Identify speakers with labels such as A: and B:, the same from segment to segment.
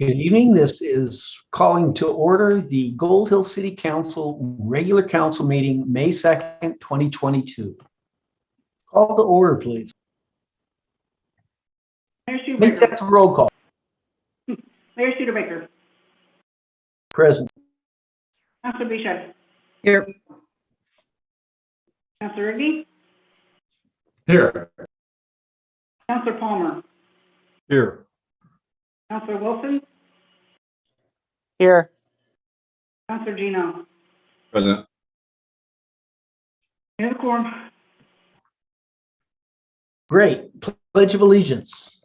A: Good evening. This is calling to order the Gold Hill City Council regular council meeting, May 2nd, 2022. Call to order, please.
B: Mayor
A: Make
B: Shoemaker.
A: that a roll call.
B: Mayor Studebaker.
A: Present.
B: Councilor Bishop.
C: Here.
B: Councilor Rigby.
D: Here.
B: Councilor Palmer.
D: Here.
B: Councilor Wilson.
C: Here.
B: Councilor Gino.
D: Present.
B: Mayor Quorum.
A: Great. Pledge of allegiance.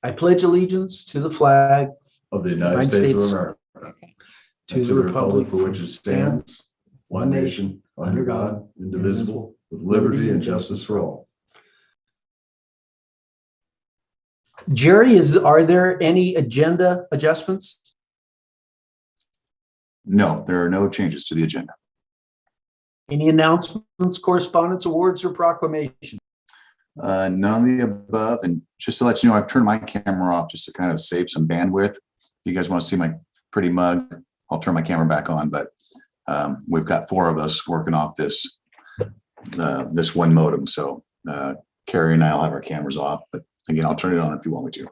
A: I pledge allegiance to the flag
D: Of the United States of America.
A: to the republic
D: for which it stands, one nation, under God, indivisible, with liberty and justice for all.
A: Jerry, are there any agenda adjustments?
E: No, there are no changes to the agenda.
A: Any announcements, correspondence, awards, or proclamation?
E: None of the above. And just to let you know, I've turned my camera off just to kind of save some bandwidth. If you guys want to see my pretty mug, I'll turn my camera back on. But we've got 4 of us working off this one modem. So Carrie and I'll have our cameras off. But again, I'll turn it on if you want me to.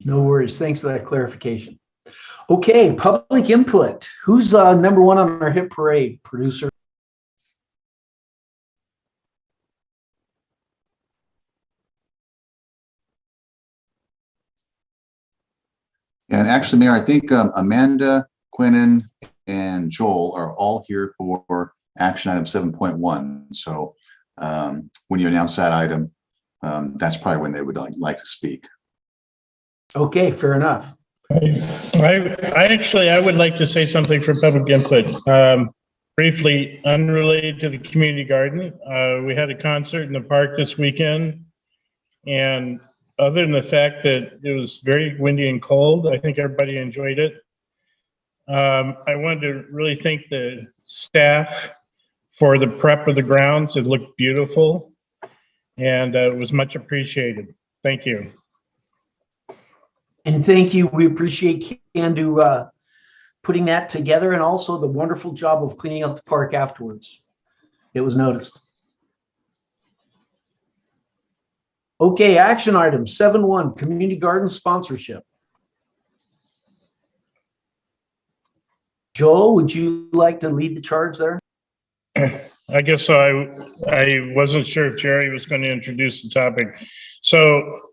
A: No worries. Thanks for that clarification. Okay, public input. Who's number one on our hit parade, producer?
E: And actually, Mayor, I think Amanda, Quinnen, and Joel are all here for action item 7.1. So when you announce that item, that's probably when they would like to speak.
A: Okay, fair enough.
F: I would like to say something for public input. Briefly, unrelated to the community garden. We had a concert in the park this weekend, and other than the fact that it was very windy and cold, I think everybody enjoyed it. I wanted to really thank the staff for the prep of the grounds. It looked beautiful, and it was much appreciated. Thank you.
A: And thank you. We appreciate Candu putting that together, and also the wonderful job of cleaning up the park afterwards. It was noticed. Okay, action item 7.1, community garden sponsorship. Joel, would you like to lead the charge there?
F: I guess I wasn't sure if Jerry was going to introduce the topic. So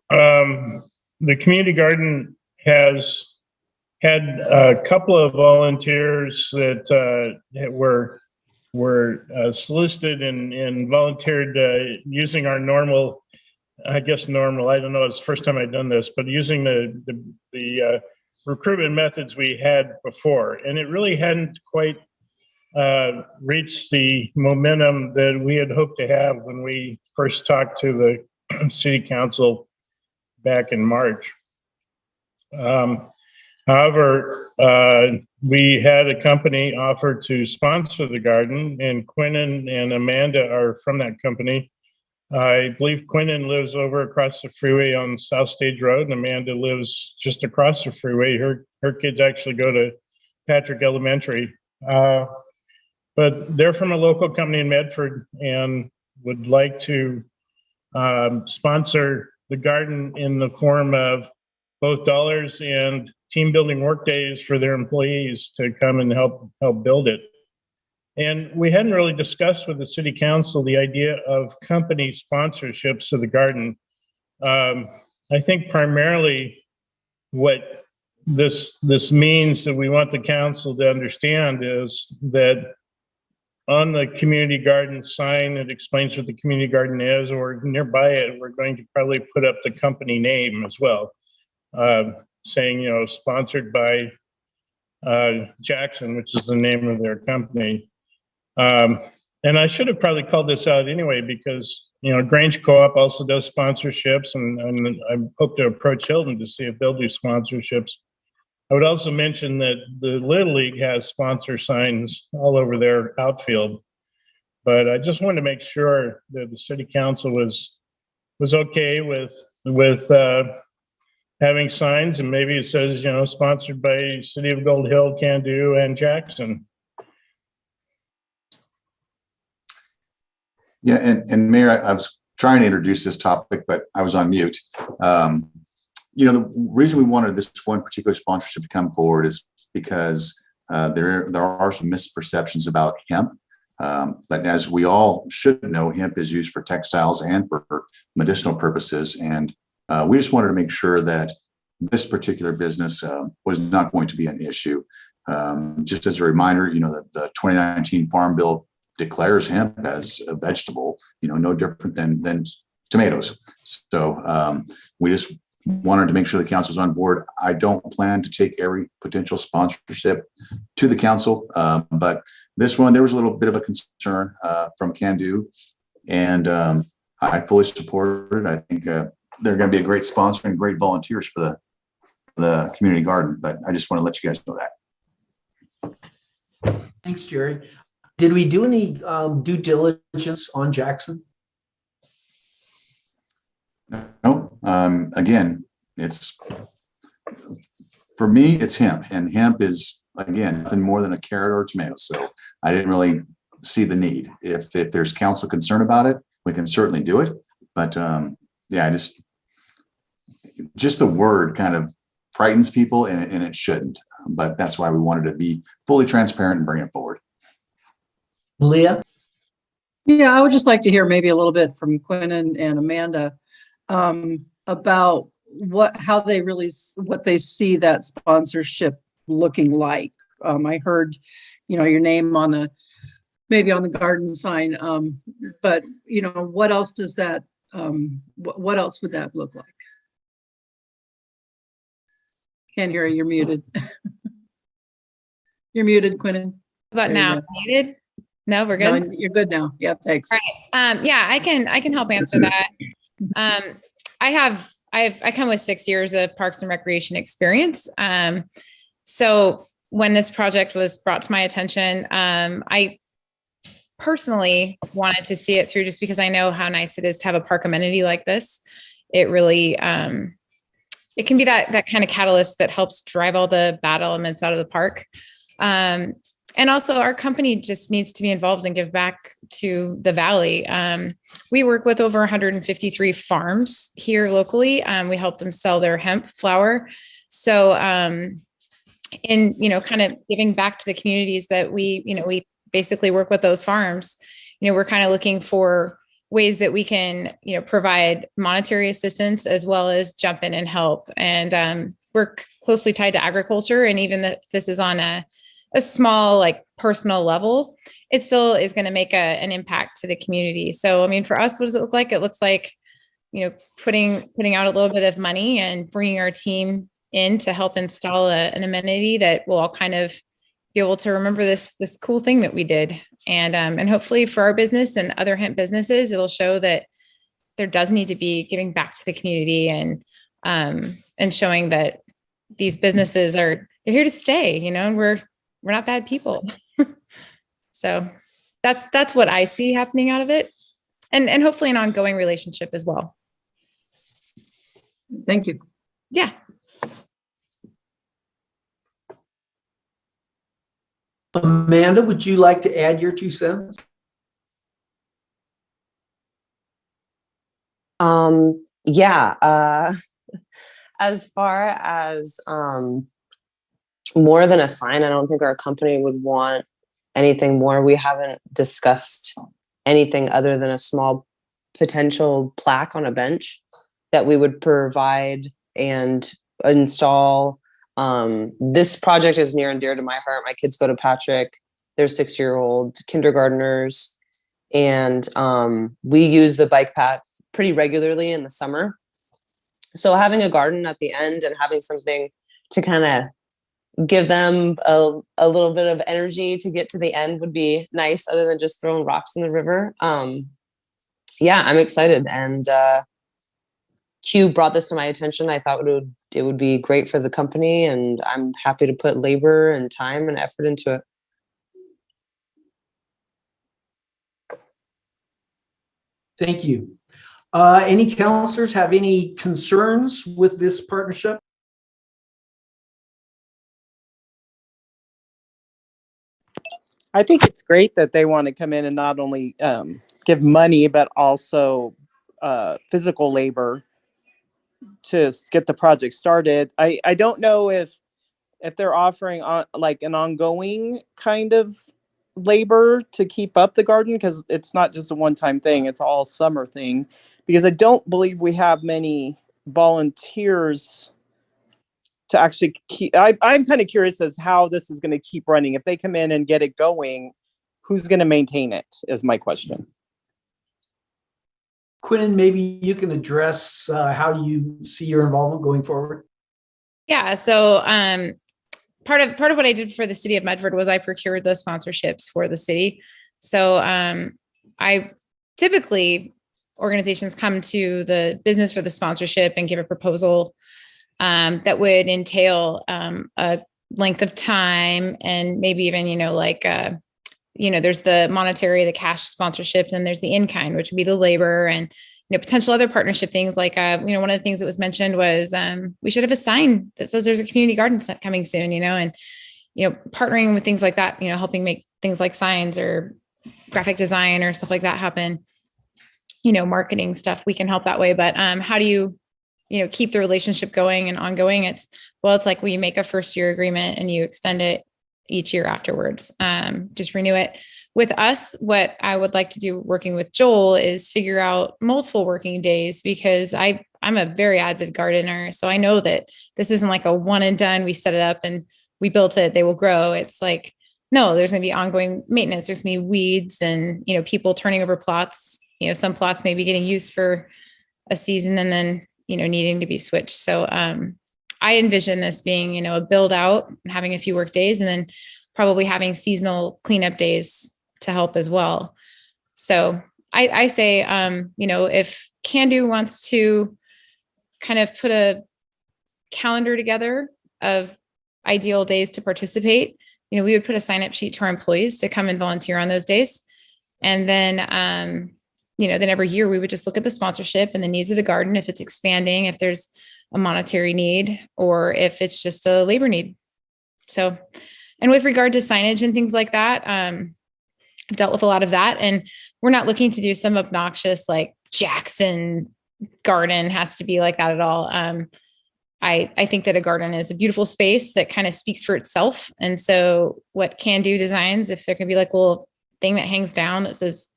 F: the community garden has had a couple of volunteers that were solicited and volunteered using our normal, I don't know, it's the first time I've done this, but using the recruitment methods we had before. And it really hadn't quite reached the momentum that we had hoped to have when we first talked to the city council back in March. However, we had a company offer to sponsor the garden, and Quinnen and Amanda are from that company. I believe Quinnen lives over across the freeway on South Stage Road, and Amanda lives just across the freeway. Her kids actually go to Patrick Elementary. But they're from a local company in Medford and would like to sponsor the garden in the form of both dollars and team building work days for their employees to come and help build it. And we hadn't really discussed with the city council the idea of company sponsorships of the garden. I think primarily what this means that we want the council to understand is that on the community garden sign, it explains what the community garden is, or nearby it, we're going to probably put up the company name as well, saying, sponsored by Jackson, which is the name of their company. And I should have probably called this out anyway, because, Grange Co-op also does sponsorships, and I hope to approach Hilton to see if they'll do sponsorships. I would also mention that the Little League has sponsor signs all over their outfield, but I just wanted to make sure that the city council was okay with having signs, and maybe it says, sponsored by City of Gold Hill, Can Do, and Jackson.
E: Yeah, and Mayor, I was trying to introduce this topic, but I was on mute. The reason we wanted this one particular sponsorship to come forward is because there are some misperceptions about hemp. But as we all should know, hemp is used for textiles and for medicinal purposes. And we just wanted to make sure that this particular business was not going to be an issue. Just as a reminder, the 2019 Farm Bill declares hemp as a vegetable, no different than tomatoes. So we just wanted to make sure the council's on board. I don't plan to take every potential sponsorship to the council, but this one, there was a little bit of a concern from Can Do, and I fully support it. I think they're going to be a great sponsor and great volunteers for the community garden, but I just want to let you guys know that.
A: Thanks, Jerry. Did we do any due diligence on Jackson?
E: No, again, for me, it's hemp, and hemp is, again, nothing more than a carrot or a tomato. So I didn't really see the need. If there's council concern about it, we can certainly do it. But yeah, just the word kind of frightens people, and it shouldn't. But that's why we wanted to be fully transparent and bring it forward.
A: Leah?
C: Yeah, I would just like to hear maybe a little bit from Quinn and Amanda about what they see that sponsorship looking like. I heard, your name on maybe on the garden sign, but what else does that, what else would that look like? Can't hear you, you're muted. You're muted, Quinnen.
G: About
C: There you
G: now,
C: go.
G: muted? No, we're good.
C: No, you're good now. Yep, thanks.
G: All right. Yeah, I can help answer that. I come with 6 years of Parks and Recreation experience. So when this project was brought to my attention, I personally wanted to see it through just because I know how nice it is to have a park amenity like this. It really, it can be that kind of catalyst that helps drive all the bad elements out of the park. And also our company just needs to be involved and give back to the Valley. We work with over 153 farms here locally. We help them sell their hemp flower. So in, kind of giving back to the communities that we basically work with those farms, we're kind of looking for ways that we can, provide monetary assistance as well as jump in and help. And we're closely tied to agriculture. And even if this is on a small, personal level, it still is going to make an impact to the community. So, I mean, for us, what does it look like? It looks like, putting out a little bit of money and bringing our team in to help install an amenity that will all kind of be able to remember this cool thing that we did. And hopefully for our business and other hemp businesses, it'll show that there does need to be giving back to the community and showing that these businesses they're here to stay, and we're not bad people. So that's what I see happening out of it. And hopefully an ongoing relationship as well.
C: Thank you.
G: Yeah.
A: Amanda, would you like to add your 2 cents?
H: Yeah. As far as more than a sign, I don't think our company would want anything more. We haven't discussed anything other than a small potential plaque on a bench that we would provide and install. This project is near and dear to my heart. My kids go to Patrick. They're 6-year-old kindergartners. And we use the bike path pretty regularly in the summer. So having a garden at the end and having something to kind of give them a little bit of energy to get to the end would be nice, other than just throwing rocks in the river. Yeah, I'm excited. And Q brought this to my attention. I thought it would be great for the company, and I'm happy to put labor and time and effort into it.
A: Thank you. Any counselors have any concerns with this partnership?
I: I think it's great that they want to come in and not only give money, but also physical labor to get the project started. I don't know if they're offering like an ongoing kind of labor to keep up the garden, because it's not just a one-time thing, it's all summer thing. Because I don't believe we have many volunteers to actually keep. I'm kind of curious as how this is going to keep running. If they come in and get it going, who's going to maintain it is my question.
A: Quinn, maybe you can address how you see your involvement going forward.
G: Yeah. So part of what I did for the city of Medford was I procured those sponsorships for the city. So I typically, organizations come to the business for the sponsorship and give a proposal that would entail a length of time and maybe even, there's the monetary, the cash sponsorship, and there's the in-kind, which would be the labor and, potential other partnership things. Like, one of the things that was mentioned was we should have a sign that says there's a community garden coming soon, and, partnering with things like that, helping make things like signs or graphic design or stuff like that happen, marketing stuff, we can help that way. But how do you, keep the relationship going and ongoing? It's like you make a first year agreement and you extend it each year afterwards. Just renew it. With us, what I would like to do working with Joel is figure out multiple working days, because I'm a very avid gardener. So I know that this isn't like a one and done. We set it up and we built it, they will grow. It's like, no, there's going to be ongoing maintenance. There's going to be weeds and, people turning over plots. Some plots may be getting used for a season and then, needing to be switched. So I envision this being, a build out and having a few work days and then probably having seasonal cleanup days to help as well. So I say, if Can-Do wants to kind of put a calendar together of ideal days to participate, we would put a sign-up sheet to our employees to come and volunteer on those days. And then, then every year we would just look at the sponsorship and the needs of the garden, if it's expanding, if there's a monetary need, or if it's just a labor need. So, and with regard to signage and things like that, I've dealt with a lot of that, and we're not looking to do some obnoxious, like Jackson garden has to be like that at all. I think that a garden is a beautiful space that kind of speaks for itself. And so what Can-Do designs, if there can be like a little thing that hangs down that says,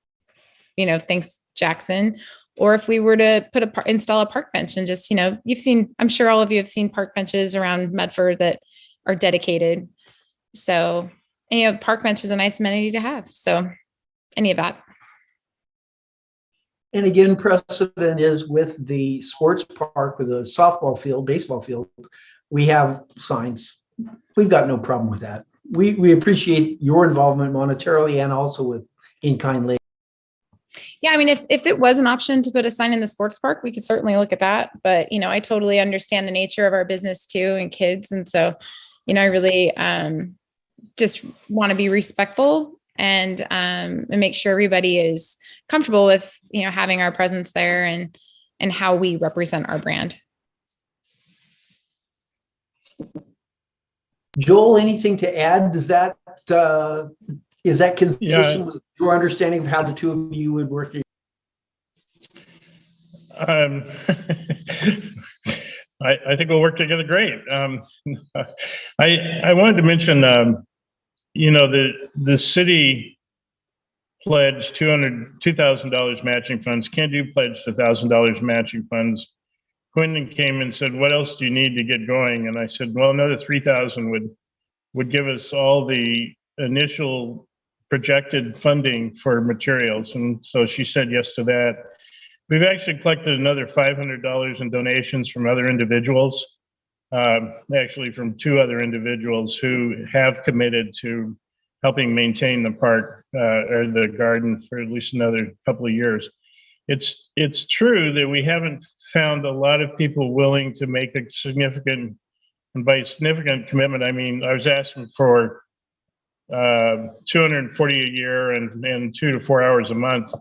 G: thanks Jackson, or if we were to install a park bench and just, I'm sure all of you have seen park benches around Medford that are dedicated. So, park bench is a nice amenity to have. So any of that.
A: And again, precedent is with the sports park, with the softball field, baseball field, we have signs. We've got no problem with that. We appreciate your involvement monetarily and also with in-kind labor.
G: Yeah, I mean, if it was an option to put a sign in the sports park, we could certainly look at that. But, I totally understand the nature of our business too, and kids. And so, I really just want to be respectful and make sure everybody is comfortable with, having our presence there and how we represent our brand.
A: Joel, anything to add? Does that is that consistent with your understanding of how the two of you would work?
F: I think we'll work together great. I wanted to mention, the city pledged $2,000 matching funds. Can-Do pledged $1,000 matching funds. Quinn came and said, "What else do you need to get going?" And I said, "Well, another 3,000 would give us all the initial projected funding for materials." And so she said yes to that. We've actually collected another $500 in donations from other individuals, actually from 2 other individuals who have committed to helping maintain the park or the garden for at least another couple of years. It's true that we haven't found a lot of people willing to make a significant, and by significant commitment, I mean, I was asking for $240 a year and 2 to 4 hours a month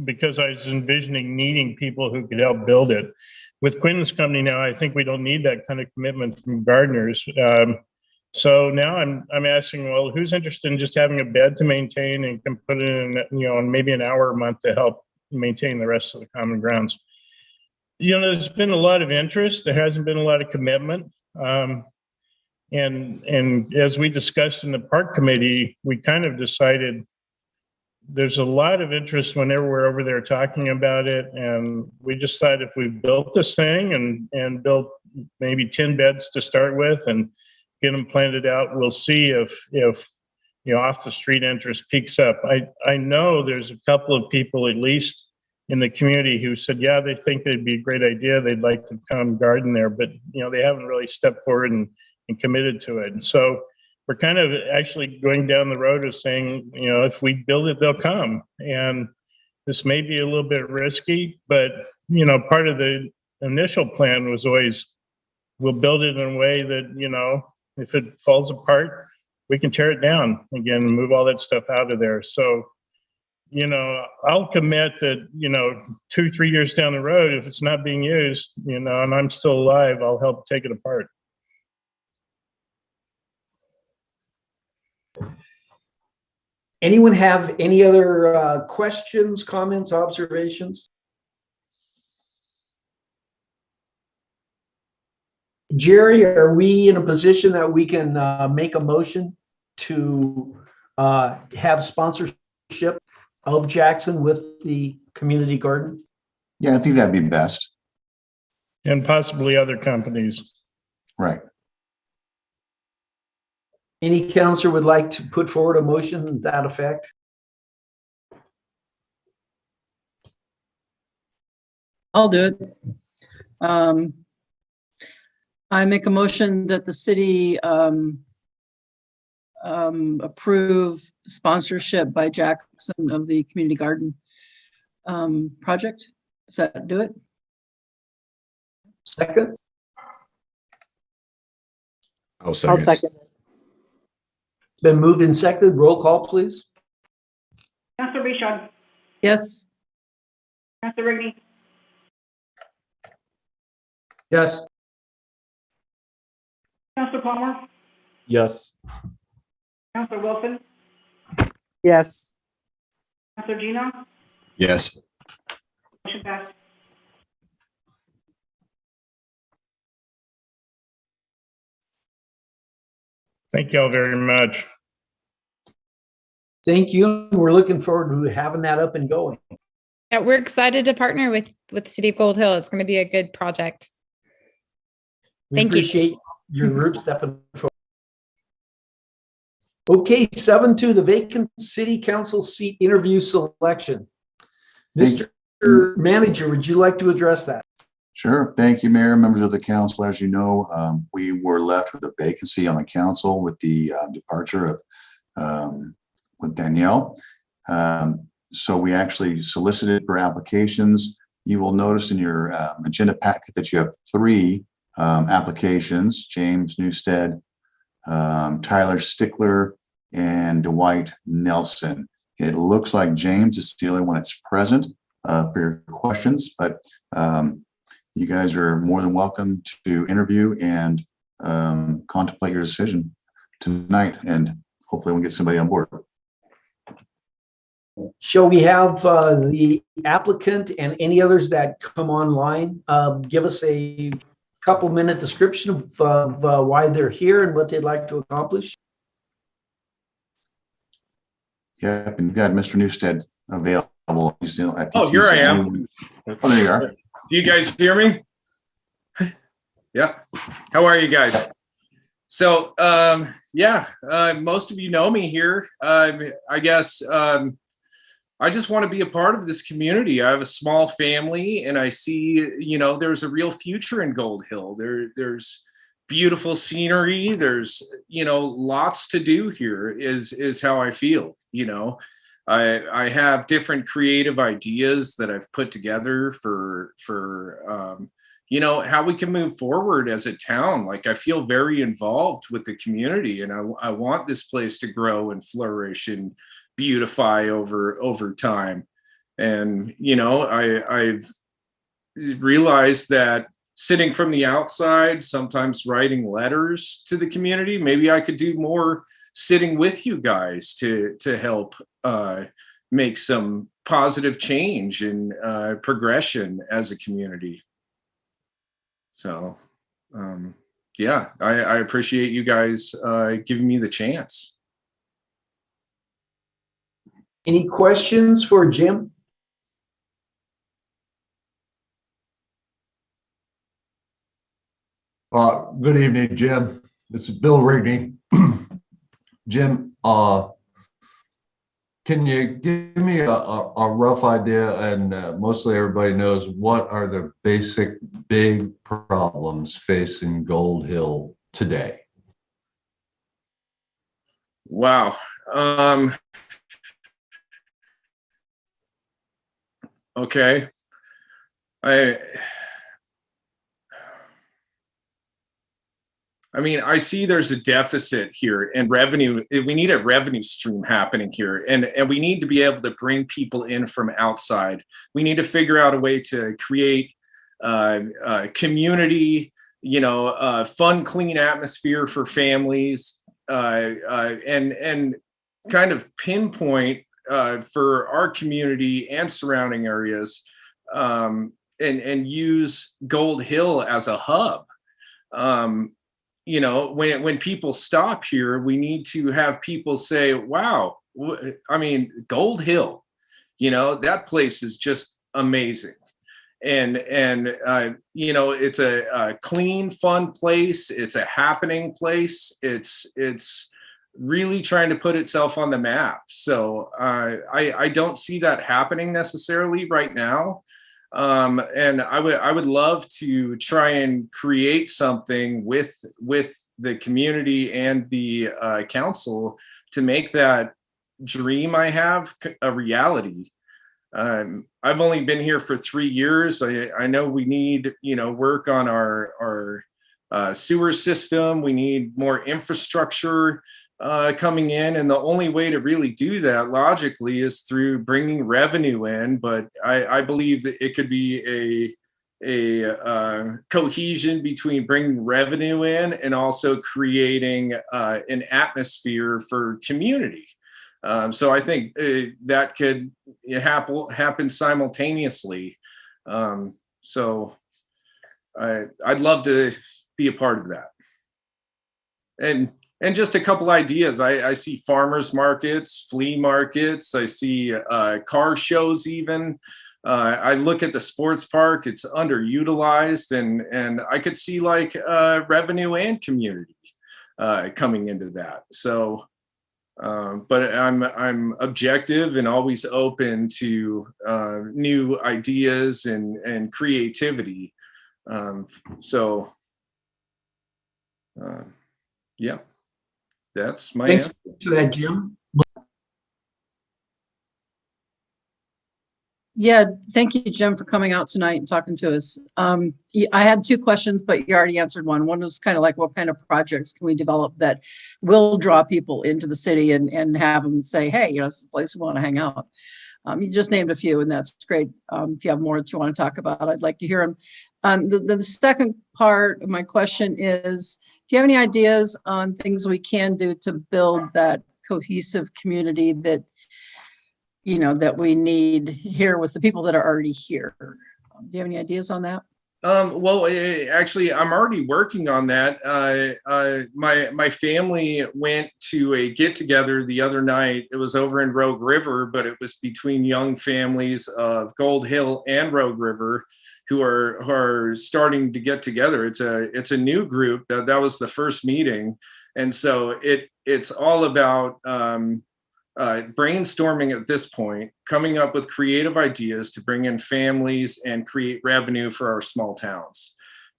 F: because I was envisioning needing people who could help build it. With Quinton's company now, I think we don't need that kind of commitment from gardeners. So now I'm asking, well, who's interested in just having a bed to maintain and can put it in, maybe an hour a month to help maintain the rest of the common grounds? There's been a lot of interest. There hasn't been a lot of commitment. And as we discussed in the park committee, we kind of decided there's a lot of interest whenever we're over there talking about it. And we decided if we built this thing and built maybe 10 beds to start with and get them planted out, we'll see if off the street interest peaks up. I know there's a couple of people, at least in the community, who said, yeah, they think it'd be a great idea. They'd like to come garden there, but they haven't really stepped forward and committed to it. And so we're kind of actually going down the road of saying, if we build it, they'll come. And this may be a little bit risky, but part of the initial plan was always, we'll build it in a way that, if it falls apart, we can tear it down again and move all that stuff out of there. So, I'll commit that, 2-3 years down the road, if it's not being used, and I'm still alive, I'll help take it apart.
A: Anyone have any other questions, comments, observations? Jerry, are we in a position that we can make a motion to have sponsorship of Jackson with the community garden?
E: Yeah, I think that'd be best.
F: And possibly other companies.
E: Right.
A: Any counselor would like to put forward a motion to that effect?
C: I'll do it. I make a motion that the city approve sponsorship by Jackson of the community garden project. Does that do it?
A: Second?
D: I'll
I: I'll second.
A: It's been moved and seconded. Roll call, please.
B: Counselor Bishop,
C: Yes.
B: Counselor Rigney,
A: Yes.
B: Counselor Palmer,
D: Yes.
B: Counselor Wilson,
I: Yes.
B: Counselor Gino,
D: Yes.
B: motion passed.
F: Thank you all very much.
A: Thank you. We're looking forward to having that up and going.
G: Yeah, we're excited to partner with the City of Gold Hill. It's going to be a good project.
A: We
G: Thank you.
A: appreciate your group stepping forward. Okay, 7-2, the vacant city council seat interview selection.
E: Thank
A: Mr. Manager, would you like to address that?
E: Sure. Thank you, Mayor, members of the council. As you know, we were left with a vacancy on the council with the departure of with Danielle. So we actually solicited for applications. You will notice in your agenda packet that you have 3 applications: James Newstead, Tyler Stickler, and Dwight Nelson. It looks like James is the only one that's present for your questions, but you guys are more than welcome to interview and contemplate your decision tonight, and hopefully we'll get somebody on board.
A: Shall we have the applicant and any others that come online give us a couple-minute description of why they're here and what they'd like to accomplish?
E: Yep, and you've got Mr. Newstead available.
J: Oh, here I am.
E: Oh, there you are.
J: Do you guys hear me? Yeah. How are you guys? So, most of you know me here. I guess I just want to be a part of this community. I have a small family, and I see, there's a real future in Gold Hill. There's beautiful scenery. There's, lots to do here is how I feel. I have different creative ideas that I've put together for how we can move forward as a town. Like, I feel very involved with the community, and I want this place to grow and flourish and beautify over time. And, you know, I've realized that sitting from the outside, sometimes writing letters to the community, maybe I could do more sitting with you guys to help make some positive change and progression as a community. So, yeah, I appreciate you guys giving me the chance.
A: Any questions for Jim?
D: Good evening, Jim. This is Bill Rigney. Jim, can you give me a rough idea, and mostly everybody knows, what are the basic big problems facing Gold Hill today?
J: Wow. Okay. I mean, I see there's a deficit here and revenue. We need a revenue stream happening here, and we need to be able to bring people in from outside. We need to figure out a way to create community, you know, fun, clean atmosphere for families, and kind of pinpoint for our community and surrounding areas, and use Gold Hill as a hub. You know, when people stop here, we need to have people say, wow, I mean, Gold Hill, you know, that place is just amazing. And you know, it's a clean, fun place. It's a happening place. It's really trying to put itself on the map. So I don't see that happening necessarily right now. And I would love to try and create something with the community and the council to make that dream I have a reality. I've only been here for 3 years. I know we need, you know, work on our sewer system. We need more infrastructure coming in, and the only way to really do that logically is through bringing revenue in. But I believe that it could be a cohesion between bringing revenue in and also creating an atmosphere for community. So I think that could happen simultaneously. So I'd love to be a part of that. And just a couple ideas. I see farmers markets, flea markets. I see car shows even. I look at the sports park. It's underutilized, and I could see like revenue and community coming into that. So, but I'm objective and always open to new ideas and creativity. So, yeah. That's my
A: Thanks
J: answer.
A: to that, Jim.
C: Yeah, thank you, Jim, for coming out tonight and talking to us. I had 2 questions, but you already answered one. One was kind of like, what kind of projects can we develop that will draw people into the city and have them say, hey, you know, this is a place we want to hang out. You just named a few, and that's great. If you have more that you want to talk about, I'd like to hear them. The second part of my question is, do you have any ideas on things we can do to build that cohesive community that, you know, that we need here with the people that are already here? Do you have any ideas on that?
J: Well, actually, I'm already working on that. My family went to a get together the other night. It was over in Rogue River, but it was between young families of Gold Hill and Rogue River who are starting to get together. It's a new group. That was the first meeting, and so it's all about brainstorming at this point, coming up with creative ideas to bring in families and create revenue for our small towns.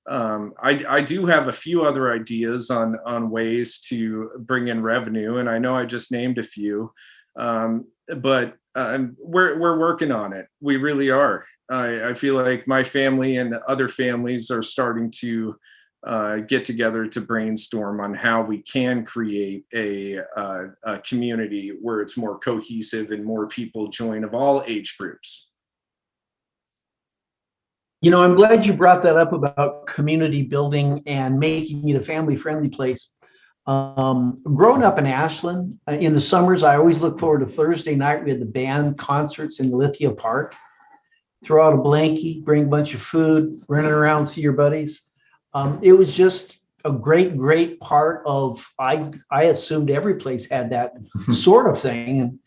J: I do have a few other ideas on ways to bring in revenue, and I know I just named a few, but we're working on it. We really are. I feel like my family and other families are starting to get together to brainstorm on how we can create a community where it's more cohesive and more people join of all age groups.
A: You know, I'm glad you brought that up about community building and making it a family-friendly place. Growing up in Ashland, in the summers, I always look forward to Thursday night. We had the band concerts in Lithia Park. Throw out a blankie, bring a bunch of food, running around, see your buddies. It was just a great part of, I assumed every place had that sort of thing. And,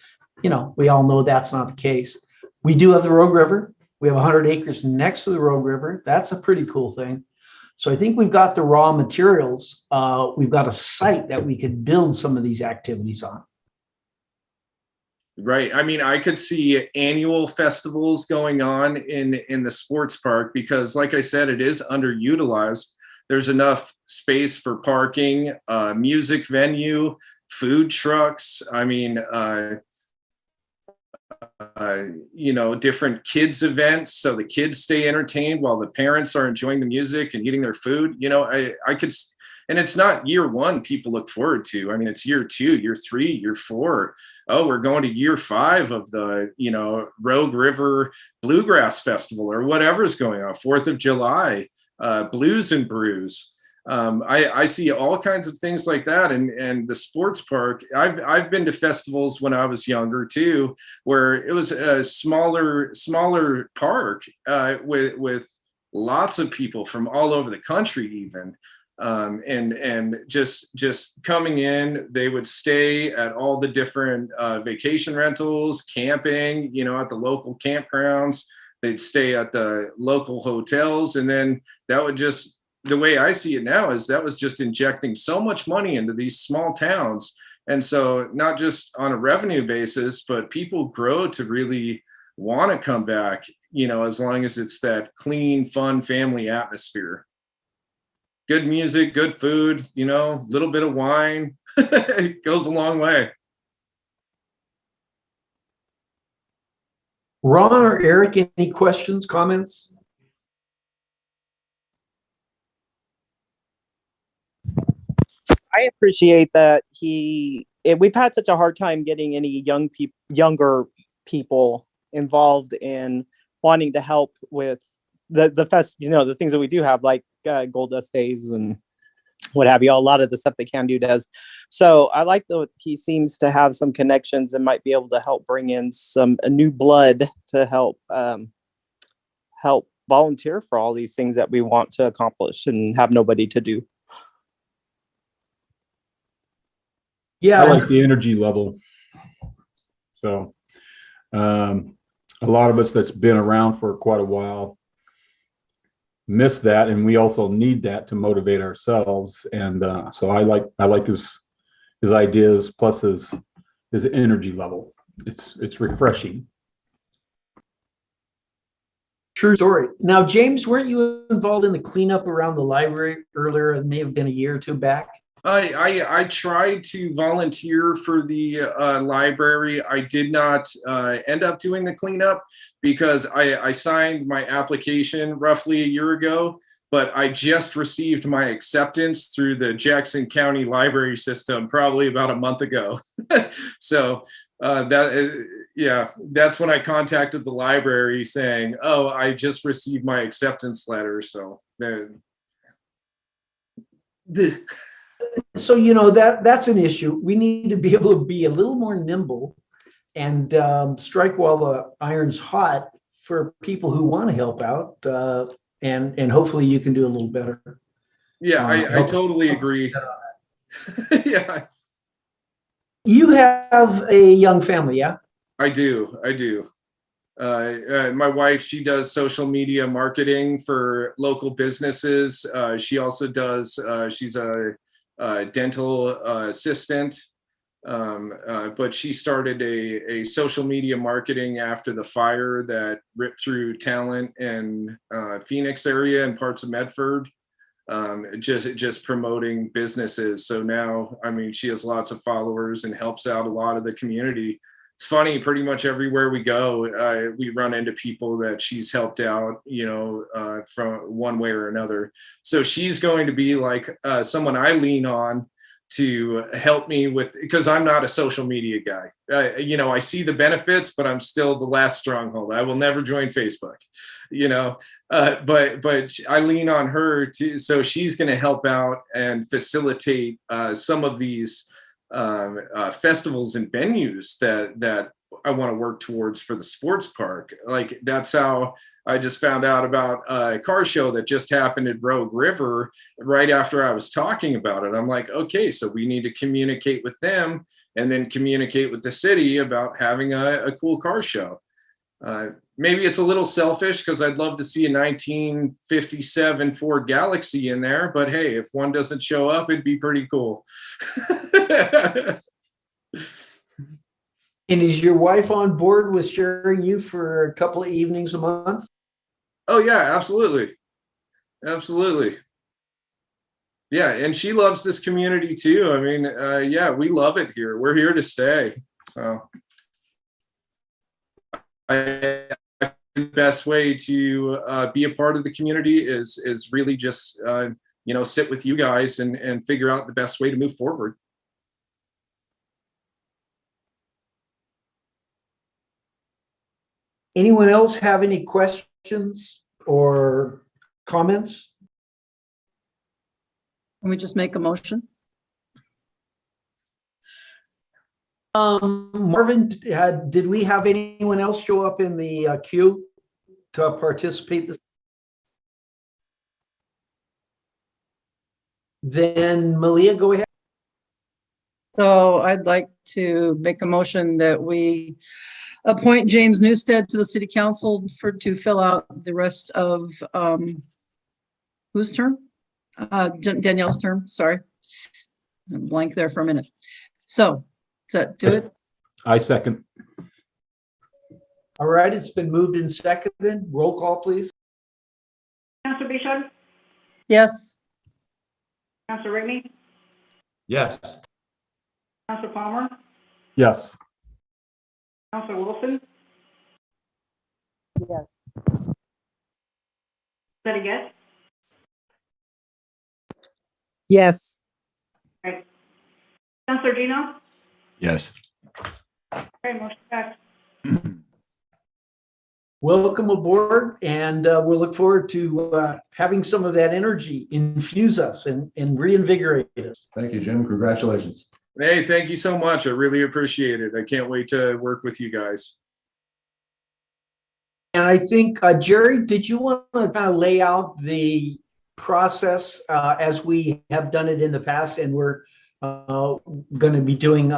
A: you know, we all know that's not the case. We do have the Rogue River. We have 100 acres next to the Rogue River. That's a pretty cool thing. So I think we've got the raw materials. We've got a site that we could build some of these activities on.
J: Right. I mean, I could see annual festivals going on in the sports park because, like I said, it is underutilized. There's enough space for parking, music venue, food trucks. I mean, you know, different kids events, so the kids stay entertained while the parents are enjoying the music and eating their food. You know, I could, and it's not year one people look forward to. I mean, it's year 2, year 3, year 4. Oh, we're going to year 5 of the, you know, Rogue River Bluegrass Festival or whatever's going on, 4th of July, Blues and Brews. I see all kinds of things like that, and the sports park. I've been to festivals when I was younger too, where it was a smaller park with lots of people from all over the country, even, and just coming in. They would stay at all the different vacation rentals, camping, you know, at the local campgrounds. They'd stay at the local hotels, and then that would just, the way I see it now is that was just injecting so much money into these small towns. And so not just on a revenue basis, but people grow to really want to come back, you know, as long as it's that clean, fun family atmosphere. Good music, good food, you know, a little bit of wine. It goes a long way.
A: Ron or Eric, any questions, comments?
I: I appreciate that we've had such a hard time getting any younger people involved in wanting to help with the fest, you know, the things that we do have, like Gold Dust Days and what have you, a lot of the stuff that Can Do does. So I like that he seems to have some connections and might be able to help bring in a new blood to help volunteer for all these things that we want to accomplish and have nobody to do.
A: Yeah,
K: I like the energy level. So a lot of us that's been around for quite a while miss that, and we also need that to motivate ourselves. And so I like his ideas plus his energy level. It's refreshing.
A: true story. Now, James, weren't you involved in the cleanup around the library earlier? It may have been a year or 2 back.
J: I tried to volunteer for the library. I did not end up doing the cleanup because I signed my application roughly a year ago, but I just received my acceptance through the Jackson County library system probably about a month ago. So that's when I contacted the library saying, oh, I just received my acceptance letter. So
A: So, you know, that's an issue. We need to be able to be a little more nimble and strike while the iron's hot for people who want to help out. And hopefully you can do a little better.
J: Yeah, I totally agree. Yeah,
A: You have a young family, yeah?
J: I do. My wife, she does social media marketing for local businesses. She also does, she's a dental assistant, but she started a social media marketing after the fire that ripped through Talent and Phoenix area and parts of Medford, just promoting businesses. So now, I mean, she has lots of followers and helps out a lot of the community. It's funny, pretty much everywhere we go, we run into people that she's helped out, you know, from one way or another. So she's going to be like someone I lean on to help me with, because I'm not a social media guy. I see the benefits, but I'm still the last stronghold. I will never join Facebook, but I lean on her to, so she's going to help out and facilitate some of these festivals and venues that I want to work towards for the sports park. Like, that's how I just found out about a car show that just happened at Rogue River right after I was talking about it. I'm like, okay, so we need to communicate with them and then communicate with the city about having a cool car show. Maybe it's a little selfish because I'd love to see a 1957 Ford Galaxy in there, but hey, if one doesn't show up, it'd be pretty cool.
A: And is your wife on board with sharing you for a couple of evenings a month?
J: Oh yeah, absolutely. Absolutely. Yeah, and she loves this community too. I mean, yeah, we love it here. We're here to stay. So I think the best way to be a part of the community is really just sit with you guys and figure out the best way to move forward.
A: Anyone else have any questions or comments?
C: Can we just make a motion?
A: Marvin, did we have anyone else show up in the queue to participate? Then Malia, go ahead.
C: So I'd like to make a motion that we appoint James Newstead to the city council to fill out the rest of, whose term? Danielle's term, sorry. I'm blank there for a minute. So, does that do it?
K: I second.
A: All right, it's been moved and seconded. Roll call, please.
B: Counselor Bishop,
C: Yes.
B: Counselor Rigney,
D: Yes.
B: Counselor Palmer,
K: Yes.
B: Counselor Wilson.
I: Yes.
B: Is that a yes?
I: Yes.
B: Right. Counselor Gino?
E: Yes.
B: Okay, motion passed.
A: Welcome aboard, and we'll look forward to having some of that energy infuse us and reinvigorate us.
D: Thank you, Jim. Congratulations.
J: Hey, thank you so much. I really appreciate it. I can't wait to work with you guys.
A: And I think, Jerry, did you want to kind of lay out the process as we have done it in the past and we're going to be doing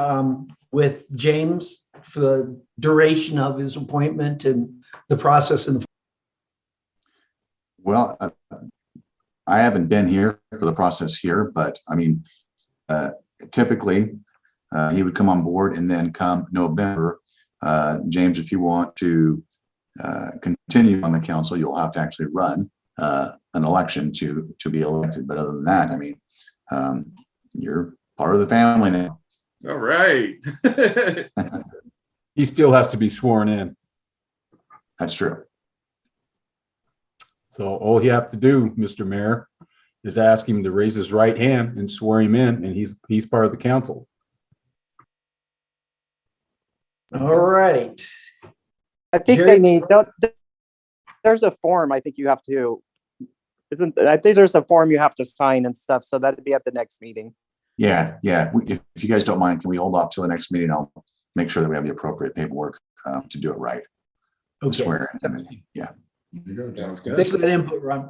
A: with James for the duration of his appointment and the process?
E: Well, I haven't been here for the process here, but I mean, typically he would come on board, and then come November, James, if you want to continue on the council, you'll have to actually run an election to be elected. But other than that, I mean, you're part of the family now.
J: All right.
K: He still has to be sworn in.
E: That's true.
K: So all you have to do, Mr. Mayor, is ask him to raise his right hand and swear him in, and he's part of the council.
A: All right.
I: I think
A: Jerry?
I: they need, there's a form I think you have to, I think there's a form you have to sign and stuff, so that'd be at the next meeting.
E: Yeah. If you guys don't mind, can we hold off till the next meeting? I'll make sure that we have the appropriate paperwork to do it right.
A: Okay.
E: Swear. Yeah.
J: Sounds good.
A: Thanks for that input, Ron.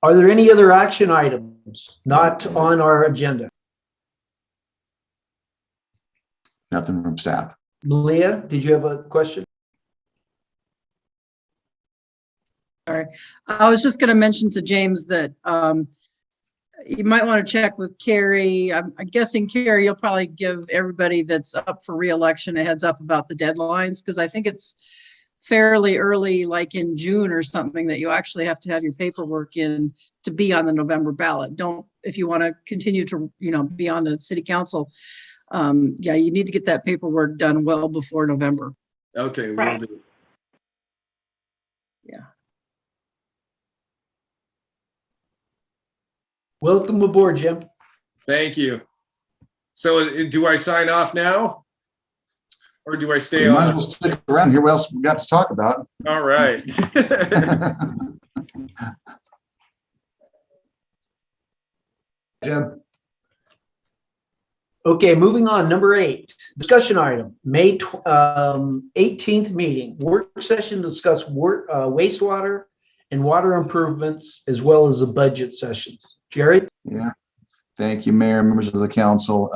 A: Are there any other action items not on our agenda?
E: Nothing from staff.
A: Malia, did you have a question?
C: Sorry. I was just going to mention to James that you might want to check with Carrie. I'm guessing, Carrie, you'll probably give everybody that's up for re-election a heads up about the deadlines, because I think it's fairly early, like in June or something, that you actually have to have your paperwork in to be on the November ballot. If you want to continue to, be on the city council, yeah, you need to get that paperwork done well before November.
J: Okay, we'll
B: Right.
J: do.
C: Yeah.
A: Welcome aboard, Jim.
J: Thank you. So do I sign off now? Or do I stay
E: You might as
J: on?
E: well stick around, hear what else we got to talk about.
J: All right.
D: Jim?
A: Okay, moving on, number 8, discussion item, May 18th meeting, work session to discuss wastewater and water improvements, as well as the budget sessions. Jerry?
E: Yeah, thank you, Mayor, members of the council.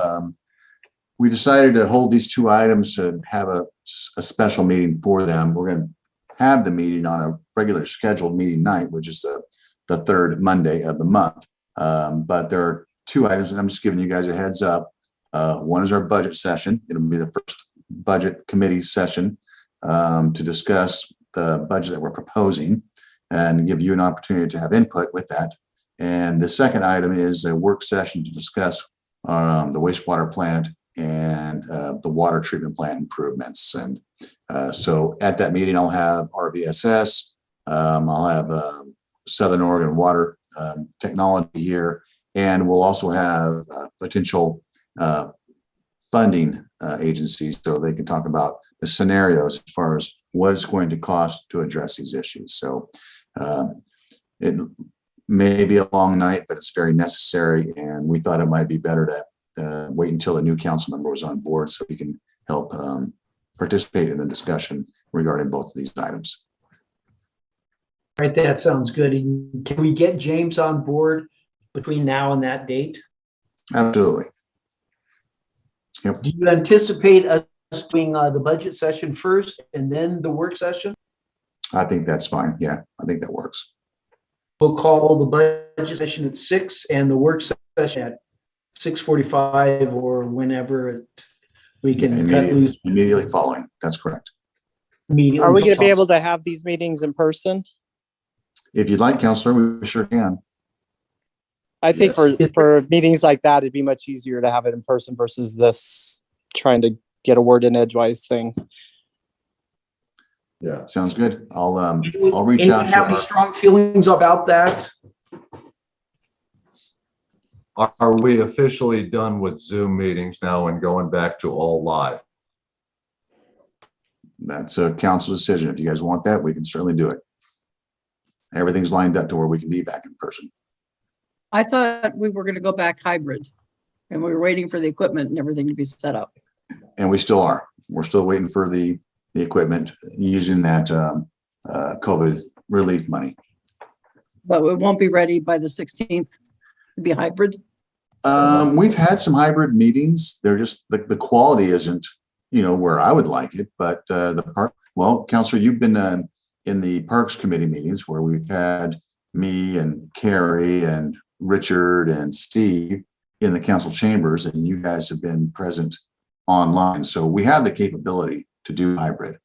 E: We decided to hold these two items to have a special meeting for them. We're going to have the meeting on a regular scheduled meeting night, which is the third Monday of the month. But there are two items, and I'm just giving you guys a heads up. One is our budget session. It'll be the first budget committee session to discuss the budget that we're proposing and give you an opportunity to have input with that. And the second item is a work session to discuss the wastewater plant and the water treatment plant improvements. And so at that meeting, I'll have RVSS, I'll have Southern Oregon Water Technology here, and we'll also have potential funding agencies so they can talk about the scenarios as far as what it's going to cost to address these issues. So it may be a long night, but it's very necessary. And we thought it might be better to wait until the new council member was on board so we can help participate in the discussion regarding both of these items.
A: All right, that sounds good. And can we get James on board between now and that date?
E: Absolutely. Yep.
A: Do you anticipate us doing the budget session first and then the work session?
E: I think that's fine. Yeah, I think that works.
A: We'll call the budget session at 6 and the work session at 6:45 or whenever we can cut loose.
E: Immediately following. That's correct.
A: Immediately.
I: Are we going to be able to have these meetings in person?
E: If you'd like, Counselor, we sure can.
I: I think
A: Yes.
I: for meetings like that, it'd be much easier to have it in person versus this trying to get a word in edgewise thing.
D: Yeah.
E: Sounds good. I'll reach
A: Anyone
E: out
A: have any
E: to
A: strong feelings about that?
D: Are we officially done with Zoom meetings now and going back to all live?
E: that's a council decision. If you guys want that, we can certainly do it. Everything's lined up to where we can be back in person.
C: I thought we were gonna go back hybrid. And we were waiting for the equipment and everything to be set up.
E: And we still are. We're still waiting for the equipment using that COVID relief money.
C: But it won't be ready by the 16th to be hybrid.
E: We've had some hybrid meetings. They're just, the quality isn't, where I would like it, but Counselor, you've been in the Parks Committee meetings where we've had me and Carrie and Richard and Steve in the council chambers, and you guys have been present online. So we have the capability to do hybrid.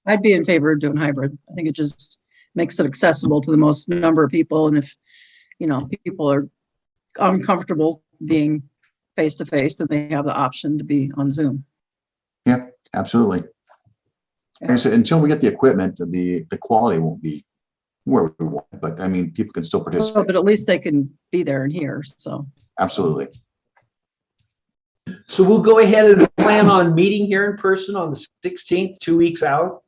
C: I'd be in favor of doing hybrid. I think it just makes it accessible to the most number of people. And if, people are uncomfortable being face to face, then they have the option to be on Zoom.
E: Yeah, absolutely. Like I said, until we get the equipment, the quality won't be where we want, but I mean, people can still participate.
C: But at least they can be there and here, so.
E: Absolutely.
A: So we'll go ahead and plan on meeting here in person on the 16th, 2 weeks out.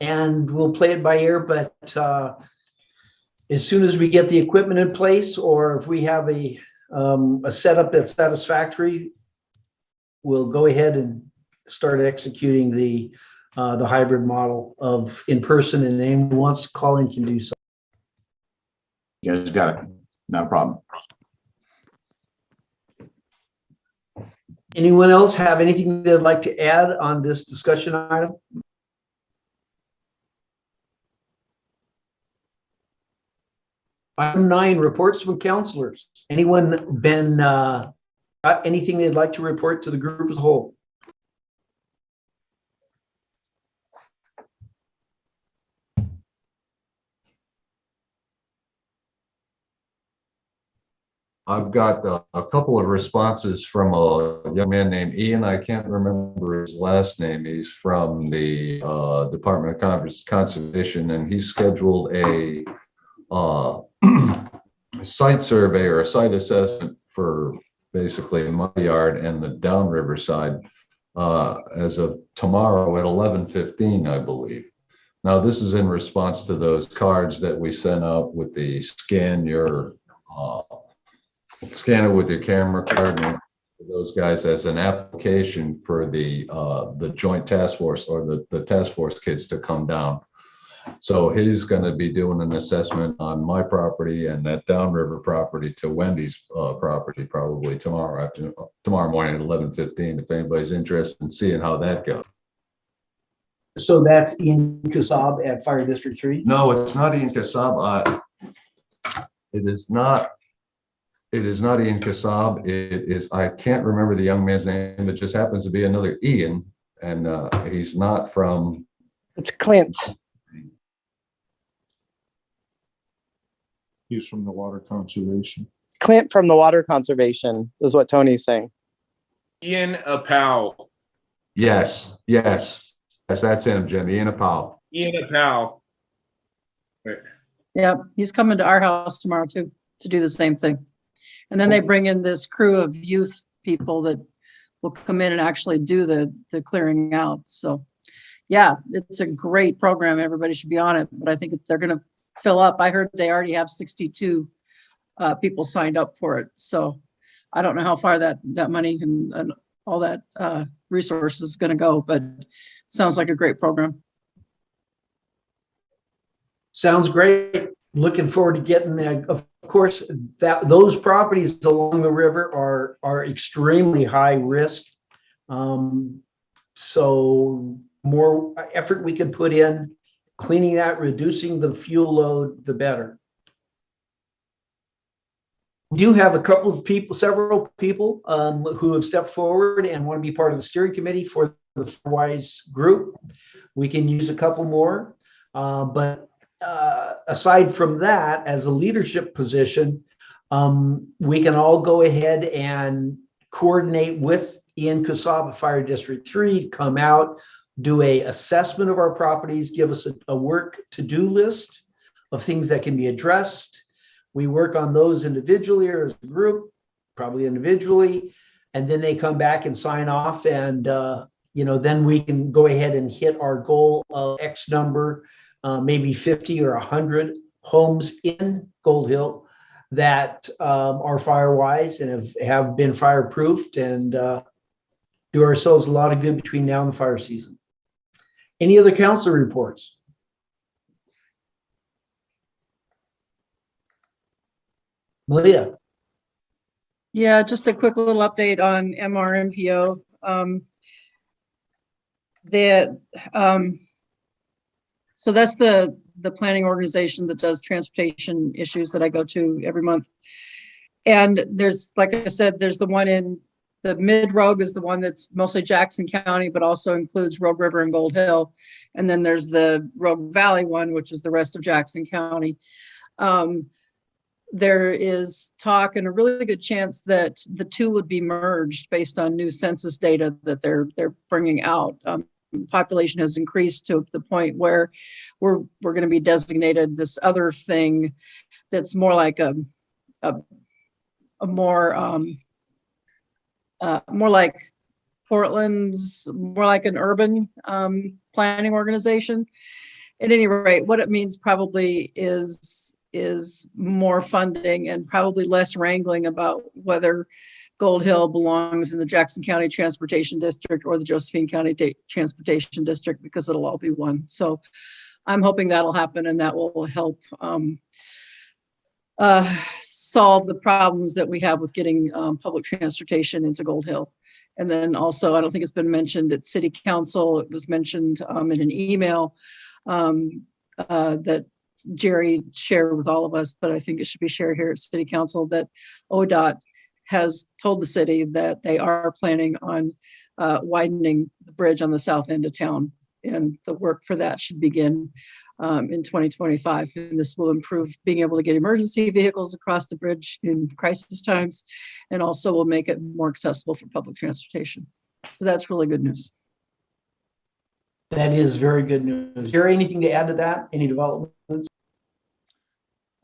A: And we'll play it by ear, but as soon as we get the equipment in place, or if we have a setup that's satisfactory, we'll go ahead and start executing the hybrid model of in person, and anyone who wants to call in can do so.
E: You guys got it. Not a problem.
A: Anyone else have anything they'd like to add on this discussion item? Item 9, reports from counselors. Anyone got anything they'd like to report to the group as a whole?
D: I've got a couple of responses from a young man named Ian. I can't remember his last name. He's from the Department of Conservation, and he scheduled a site survey or a site assessment for basically my yard and the downriver side as of tomorrow at 11:15, I believe. Now, this is in response to those cards that we sent out with the scan it with your camera card, and those guys as an application for the joint task force or the task force kids to come down. So he's going to be doing an assessment on my property and that downriver property to Wendy's property probably tomorrow morning at 11:15. If anybody's interested in seeing how that goes.
A: So that's in Kasab at Fire District 3?
D: No, it's not Ian Kasab. It is not Ian Kasab. It is, I can't remember the young man's name. It just happens to be another Ian, and he's not from.
I: It's Clint.
K: He's from the Water Conservation.
I: Clint from the Water Conservation is what Tony's saying.
J: Ian Apau.
D: Yes, that's him, Jim. Ian Apau.
J: Ian Apau.
C: Yeah, he's coming to our house tomorrow too, to do the same thing. And then they bring in this crew of youth people that will come in and actually do the clearing out. So yeah, it's a great program. Everybody should be on it, but I think they're going to fill up. I heard they already have 62 people signed up for it. So I don't know how far that money and all that resource is going to go, but it sounds like a great program.
A: Sounds great. Looking forward to getting there. Of course, those properties along the river are extremely high risk. So more effort we could put in cleaning that, reducing the fuel load, the better. We do have several people who have stepped forward and want to be part of the steering committee for the FireWise group. We can use a couple more, but aside from that, as a leadership position, we can all go ahead and coordinate with Ian Kasab at Fire District 3, come out, do a assessment of our properties, give us a work to-do list of things that can be addressed. We work on those individually or as a group, probably individually, and then they come back and sign off, and then we can go ahead and hit our goal of X number, maybe 50 or 100 homes in Gold Hill that are FireWise and have been fireproofed, and do ourselves a lot of good between now and the fire season. Any other council reports? Malia?
C: Yeah, just a quick little update on MRMPO. So that's the planning organization that does transportation issues that I go to every month. And there's, like I said, there's the one in the Mid-Rogue is the one that's mostly Jackson County, but also includes Rogue River and Gold Hill. And then there's the Rogue Valley one, which is the rest of Jackson County. There is talk and a really good chance that the two would be merged based on new census data that they're bringing out. Population has increased to the point where we're going to be designated this other thing that's more like more like Portland's, more like an urban planning organization. At any rate, what it means probably is more funding and probably less wrangling about whether Gold Hill belongs in the Jackson County Transportation District or the Josephine County Transportation District, because it'll all be one. So I'm hoping that'll happen, and that will help solve the problems that we have with getting public transportation into Gold Hill. And then also, I don't think it's been mentioned at City Council. It was mentioned in an email that Jerry shared with all of us, but I think it should be shared here at City Council, that ODOT has told the city that they are planning on widening the bridge on the south end of town, and the work for that should begin in 2025. And this will improve being able to get emergency vehicles across the bridge in crisis times, and also will make it more accessible for public transportation. So that's really good news.
A: That is very good news. Jerry, anything to add to that? Any developments?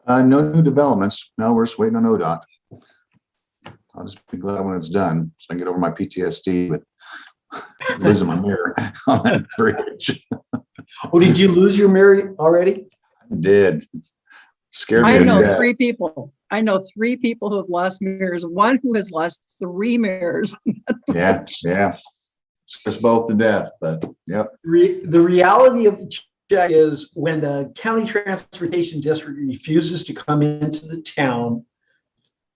E: No new developments. No, we're just waiting on ODOT. I'll just be glad when it's done, so I can get over my PTSD with losing my mirror on that bridge.
A: Oh, did you lose your mirror already?
E: Did. Scared
C: I
E: me to
C: know
E: death.
C: 3 people. I know 3 people who have lost mirrors, one who has lost 3 mirrors.
E: Yeah, yeah. Scares both to death, but yep.
A: The reality of the check is when the county transportation district refuses to come into the town,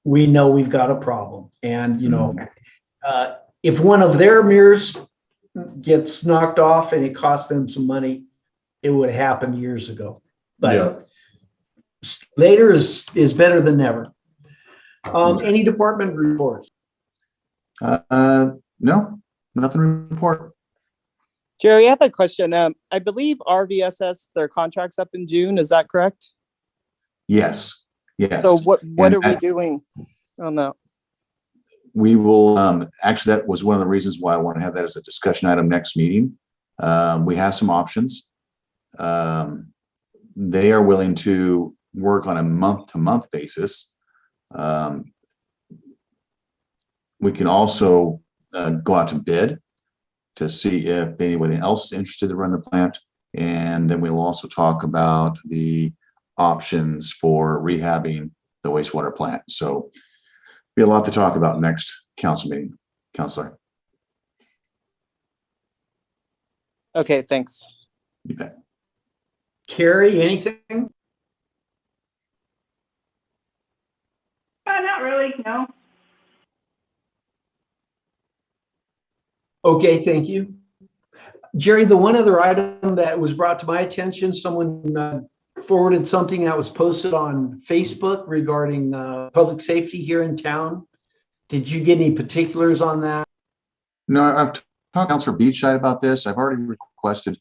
A: we know we've got a problem. And, you know, if one of their mirrors gets knocked off and it costs them some money, it would have happened years ago. But later is better than never. Any department reports?
E: No, nothing to report.
I: Jerry, I have a question. I believe RVSS, their contract's up in June. Is that correct?
E: Yes, yes.
I: So what
E: And
I: are we doing on that?
E: We will, actually, that was one of the reasons why I want to have that as a discussion item next meeting. We have some options. They are willing to work on a month-to-month basis. We can also go out to bid to see if anybody else is interested to run the plant. And then we'll also talk about the options for rehabbing the wastewater plant. So be a lot to talk about next council meeting, Counselor.
I: Okay, thanks.
E: You bet.
A: Carrie, anything?
B: Not really, no.
A: Okay, thank you. Jerry, the one other item that was brought to my attention, someone forwarded something that was posted on Facebook regarding public safety here in town. Did you get any particulars on that?
E: No, I've talked to Councilor Beachside about this. I've already requested,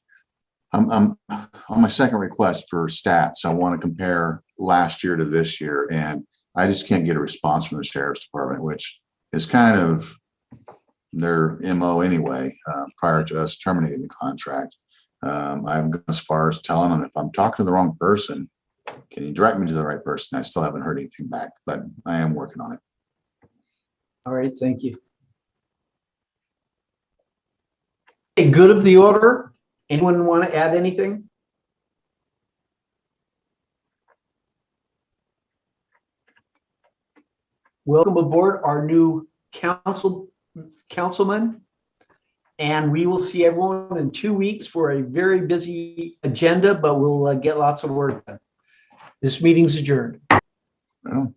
E: I'm on my second request for stats. I want to compare last year to this year, and I just can't get a response from the Sheriff's Department, which is kind of their MO anyway, prior to us terminating the contract. I've gone as far as telling them, if I'm talking to the wrong person, can you direct me to the right person? I still haven't heard anything back, but I am working on it.
A: All right, thank you. Okay, good of the order. Anyone want to add anything? Welcome aboard our new councilman. And we will see everyone in 2 weeks for a very busy agenda, but we'll get lots of work done. This meeting's adjourned.
E: Well,